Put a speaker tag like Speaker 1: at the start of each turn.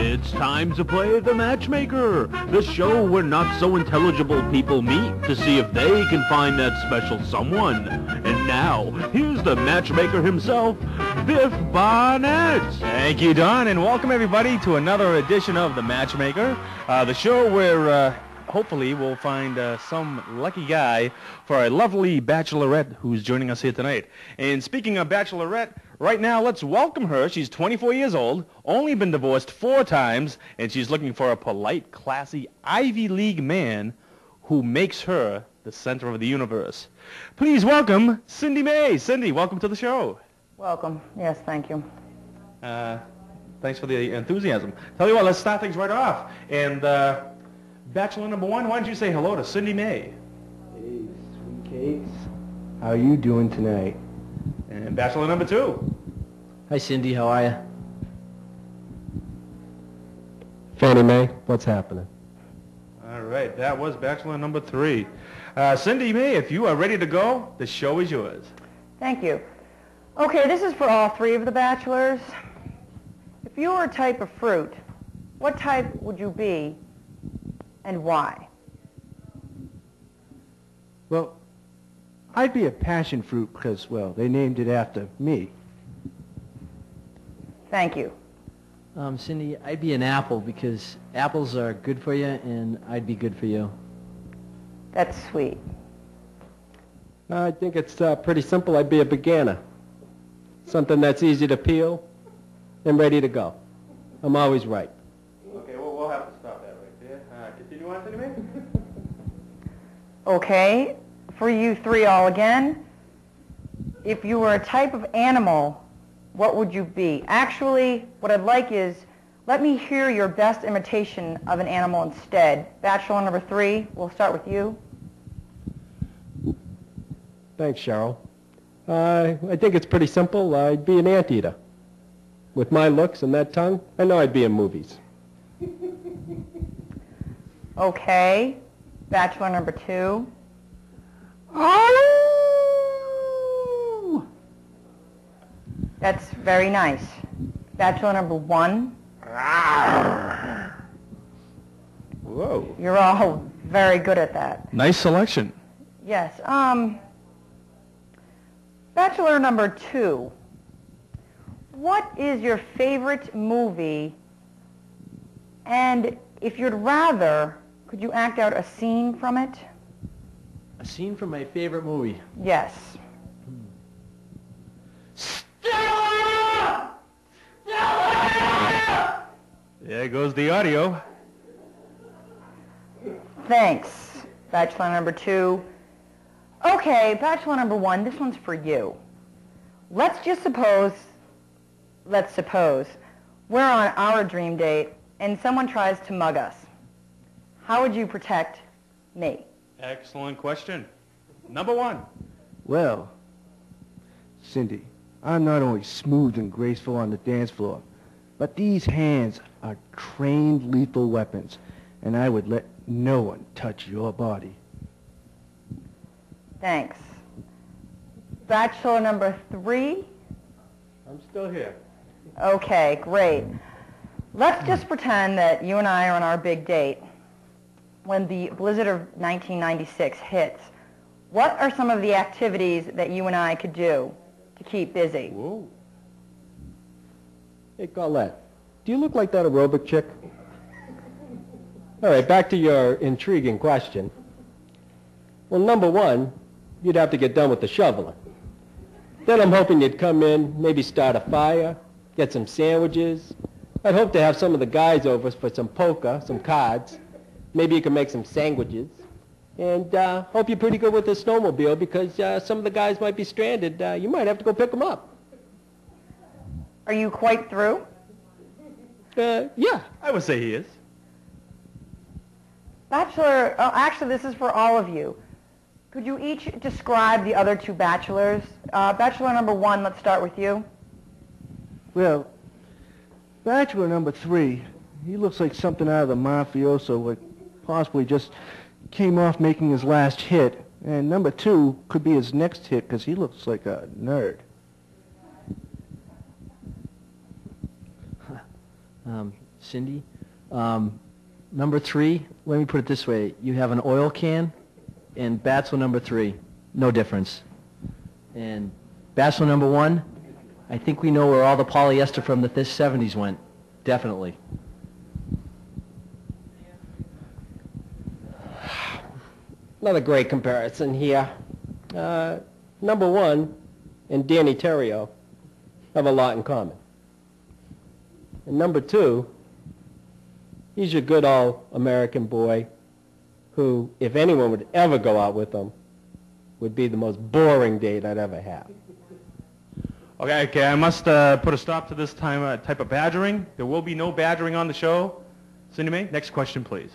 Speaker 1: It's time to play the Matchmaker, the show where not so intelligible people meet to see if they can find that special someone. And now, here's the matchmaker himself, Biff Barnett.
Speaker 2: Thank you, Don, and welcome everybody to another edition of the Matchmaker, the show where hopefully we'll find some lucky guy for a lovely bachelorette who's joining us here tonight. And speaking of bachelorette, right now let's welcome her. She's 24 years old, only been divorced 4 times, and she's looking for a polite, classy, Ivy League man who makes her the center of the universe. Please welcome Cindy May. Cindy, welcome to the show.
Speaker 3: Welcome. Yes, thank you.
Speaker 2: Thanks for the enthusiasm. Tell you what, let's start things right off. And bachelor number 1, why don't you say hello to Cindy May?
Speaker 4: Hey, sweet cakes. How are you doing tonight?
Speaker 2: And bachelor number 2.
Speaker 4: Hi, Cindy. How are you? Fannie Mae, what's happening?
Speaker 2: All right, that was bachelor number 3. Cindy May, if you are ready to go, the show is yours.
Speaker 3: Thank you. Okay, this is for all 3 of the bachelors. If you were a type of fruit, what type would you be and why?
Speaker 4: Well, I'd be a passion fruit because, well, they named it after me.
Speaker 3: Thank you.
Speaker 5: Cindy, I'd be an apple because apples are good for you, and I'd be good for you.
Speaker 3: That's sweet.
Speaker 4: I think it's pretty simple. I'd be a banana. Something that's easy to peel and ready to go. I'm always right.
Speaker 2: Okay, well, we'll have to stop that right there. Continue on, Cindy May.
Speaker 3: Okay, for you 3 all again, if you were a type of animal, what would you be? Actually, what I'd like is, let me hear your best imitation of an animal instead. Bachelor number 3, we'll start with you.
Speaker 4: Thanks, Cheryl. I think it's pretty simple. I'd be an anteater. With my looks and that tongue, I know I'd be in movies.
Speaker 3: Okay, bachelor number 2.
Speaker 4: Oh!
Speaker 3: That's very nice. Bachelor number 1.
Speaker 2: Whoa.
Speaker 3: You're all very good at that.
Speaker 2: Nice selection.
Speaker 3: Yes. Bachelor number 2. What is your favorite movie? And if you'd rather, could you act out a scene from it?
Speaker 5: A scene from my favorite movie.
Speaker 3: Yes.
Speaker 2: There goes the audio.
Speaker 3: Thanks, bachelor number 2. Okay, bachelor number 1, this one's for you. Let's suppose we're on our dream date and someone tries to mug us. How would you protect me?
Speaker 2: Excellent question. Number 1.
Speaker 4: Well, Cindy, I'm not only smooth and graceful on the dance floor, but these hands are trained lethal weapons, and I would let no one touch your body.
Speaker 3: Thanks. Bachelor number 3?
Speaker 4: I'm still here.
Speaker 3: Okay, great. Let's just pretend that you and I are on our big date. When the blizzard of 1996 hits, what are some of the activities that you and I could do to keep busy?
Speaker 4: Whoa. Hey, Colette, do you look like that aerobic chick? All right, back to your intriguing question. Well, number 1, you'd have to get done with the shoveling. Then I'm hoping you'd come in, maybe start a fire, get some sandwiches. I'd hope to have some of the guys over for some poker, some cards. Maybe you can make some sandwiches. And hope you're pretty good with the snowmobile because some of the guys might be stranded. You might have to go pick them up.
Speaker 3: Are you quite through?
Speaker 4: Yeah.
Speaker 2: I would say he is.
Speaker 3: Bachelor, actually this is for all of you. Could you each describe the other 2 bachelors? Bachelor number 1, let's start with you.
Speaker 4: Well, bachelor number 3, he looks like something out of the mafioso, like possibly just came off making his last hit. And number 2 could be his next hit because he looks like a nerd.
Speaker 5: Cindy. Number 3, let me put it this way. You have an oil can and Bachelor number 3. No difference. And Bachelor number 1, I think we know where all the polyester from the 70s went. Definitely.
Speaker 4: Another great comparison here. Number 1 and Danny Terrio have a lot in common. And number 2, he's your good old American boy who, if anyone would ever go out with him, would be the most boring date I'd ever have.
Speaker 2: Okay, I must put a stop to this type of badgering. There will be no badgering on the show. Cindy Mae, next question, please.